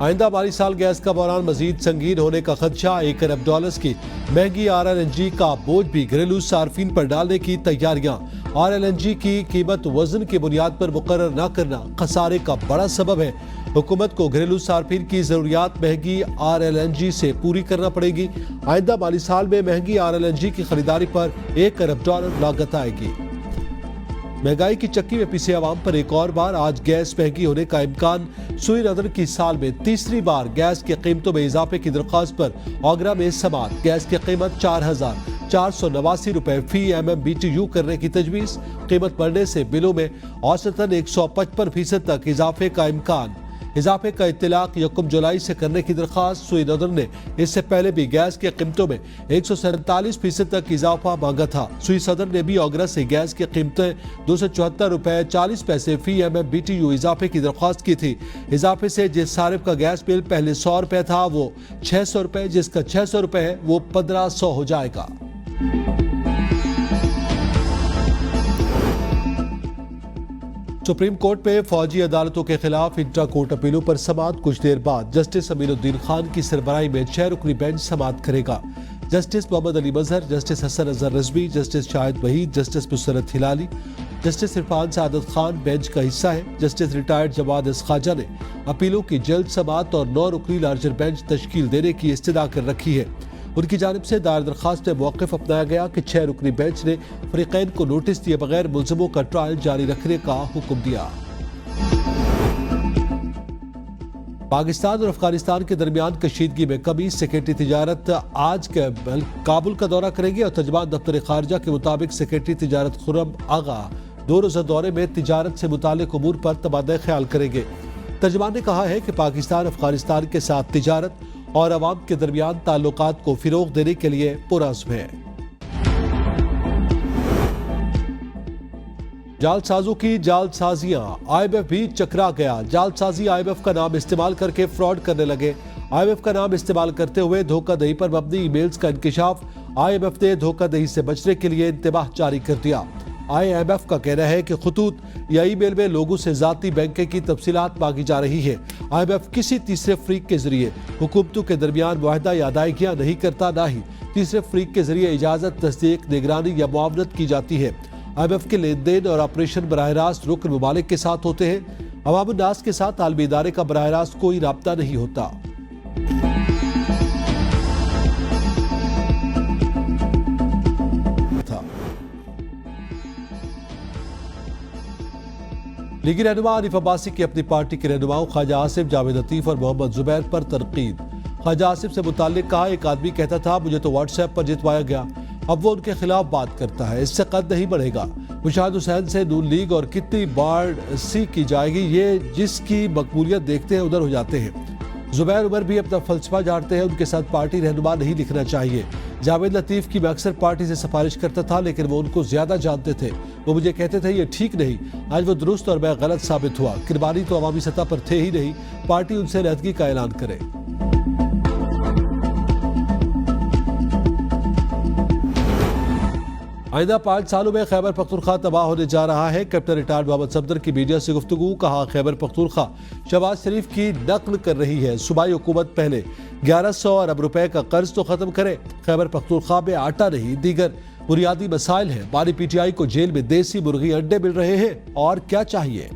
آئندہ مالی سال گیس کا بحران مزید سنگین ہونے کا خدشہ، $1 ارب کی مہنگی RLNG کا بوجھ بھی گھریلو صارفین پر ڈالنے کی تیاریاں۔ RLNG کی قیمت وزن کی بنیاد پر مقرر نہ کرنا خسارے کا بڑا سبب ہے۔ حکومت کو گھریلو صارفین کی ضروریات مہنگی RLNG سے پوری کرنا پڑے گی۔ آئندہ مالی سال میں مہنگی RLNG کی خریداری پر $1 ارب لاگت آئے گی۔ مہنگائی کی چکی میں پیسے عوام پر ایک اور بار آج گیس مہنگی ہونے کا امکان۔ سوئی نظر کی سال میں تیسری بار گیس کی قیمتوں میں اضافے کی درخواست پر آگرہ میں سماعت۔ گیس کی قیمت $4,489 فی MMBTU کرنے کی تجویز۔ قیمت بڑھنے سے بلوں میں اوسطاً 155% تک اضافے کا امکان۔ اضافے کا اطلاق 1 جولائی سے کرنے کی درخواست۔ سوئی نظر نے اس سے پہلے بھی گیس کی قیمتوں میں 147% تک اضافہ مانگا تھا۔ سوئی صدر نے بھی آگرہ سے گیس کی قیمتیں $274.40 فی MMBTU اضافے کی درخواست کی تھی۔ اضافے سے جس صارف کا گیس بل پہلے $100 تھا وہ $600، جس کا $600 ہے وہ $1500 ہو جائے گا۔ سپریم کورٹ میں فوجی عدالتوں کے خلاف انٹرا کورٹ اپیلوں پر سماعت۔ کچھ دیر بعد جسٹس امین الدین خان کی سربراہی میں 6 رکنی بینچ سماعت کرے گا۔ جسٹس محمد علی مظہر، جسٹس حسن اظہر رضوی، جسٹس شاہد وحید، جسٹس مسرت ہلالی، جسٹس عرفان سعادت خان بینچ کا حصہ ہے۔ جسٹس ریٹائرڈ جواد اس خواجہ نے اپیلوں کی جلد سماعت اور 9 رکنی لارجر بینچ تشکیل دینے کی استدعا کر رکھی ہے۔ ان کی جانب سے دائر درخواست میں موقف اپنایا گیا کہ 6 رکنی بینچ نے فریقین کو نوٹس دیے بغیر ملزموں کا ٹرائل جاری رکھنے کا حکم دیا۔ پاکستان اور افغانستان کے درمیان کشیدگی میں کمی۔ سیکرٹری تجارت آج کابل کا دورہ کریں گے اور ترجمان دفتر خارجہ کے مطابق سیکرٹری تجارت خرم آغا 2 روزہ دورے میں تجارت سے متعلق امور پر تبادلہ خیال کریں گے۔ ترجمان نے کہا ہے کہ پاکستان افغانستان کے ساتھ تجارت اور عوام کے درمیان تعلقات کو فروغ دینے کے لیے پرعزم ہے۔ جعل سازوں کی جعل سازیاں، IMF بھی چکرا گیا۔ جعل سازی IMF کا نام استعمال کر کے فراڈ کرنے لگے۔ IMF کا نام استعمال کرتے ہوئے دھوکہ دہی پر مبنی ای میلز کا انکشاف۔ IMF نے دھوکہ دہی سے بچنے کے لیے انتباہ جاری کر دیا۔ IMF کا کہنا ہے کہ خطوط یا ای میل میں لوگوں سے ذاتی بینکنگ کی تفصیلات مانگی جا رہی ہے۔ IMF کسی تیسرے فریق کے ذریعے حکومتوں کے درمیان معاہدہ یا ادائیگیاں نہیں کرتا، نہ ہی تیسرے فریق کے ذریعے اجازت، تصدیق، نگرانی یا معاونت کی جاتی ہے۔ IMF کے لین دین اور آپریشن براہ راست رکن ممالک کے ساتھ ہوتے ہیں۔ عوام الناس کے ساتھ عالمی ادارے کا براہ راست کوئی رابطہ نہیں ہوتا۔ لیگی رہنما حنیف عباسی کی اپنی پارٹی کے رہنماؤں خواجہ آصف، جاوید لطیف اور محمد زبیر پر تنقید۔ خواجہ آصف سے متعلق کہا، ایک آدمی کہتا تھا مجھے تو واٹس ایپ پر جتوایا گیا، اب وہ ان کے خلاف بات کرتا ہے، اس سے قد نہیں بڑھے گا۔ مشاہد حسین سے نون لیگ اور کتنی بار سی کی جائے گی، یہ جس کی مقبولیت دیکھتے ہیں ادھر ہو جاتے ہیں۔ زبیر عمر بھی اپنا فلسفہ جانتے ہیں، ان کے ساتھ پارٹی رہنما نہیں لکھنا چاہیے۔ جاوید لطیف کی میں اکثر پارٹی سے سفارش کرتا تھا، لیکن وہ ان کو زیادہ جانتے تھے، وہ مجھے کہتے تھے یہ ٹھیک نہیں، آج وہ درست اور میں غلط ثابت ہوا۔ کربانی تو عوامی سطح پر تھے ہی نہیں، پارٹی ان سے علیحدگی کا اعلان کرے۔ آئندہ 5 سالوں میں خیبر پختونخوا تباہ ہونے جا رہا ہے۔ کیپٹن ریٹائرڈ محمد صفدر کی میڈیا سے گفتگو، کہا خیبر پختونخوا شہباز شریف کی نقل کر رہی ہے۔ صوبائی حکومت پہلے 1100 ارب روپے کا قرض تو ختم کرے۔ خیبر پختونخوا میں آٹا نہیں، دیگر بنیادی مسائل ہیں۔ بانی PTI کو جیل میں دیسی مرغی انڈے مل رہے ہیں، اور کیا چاہیے؟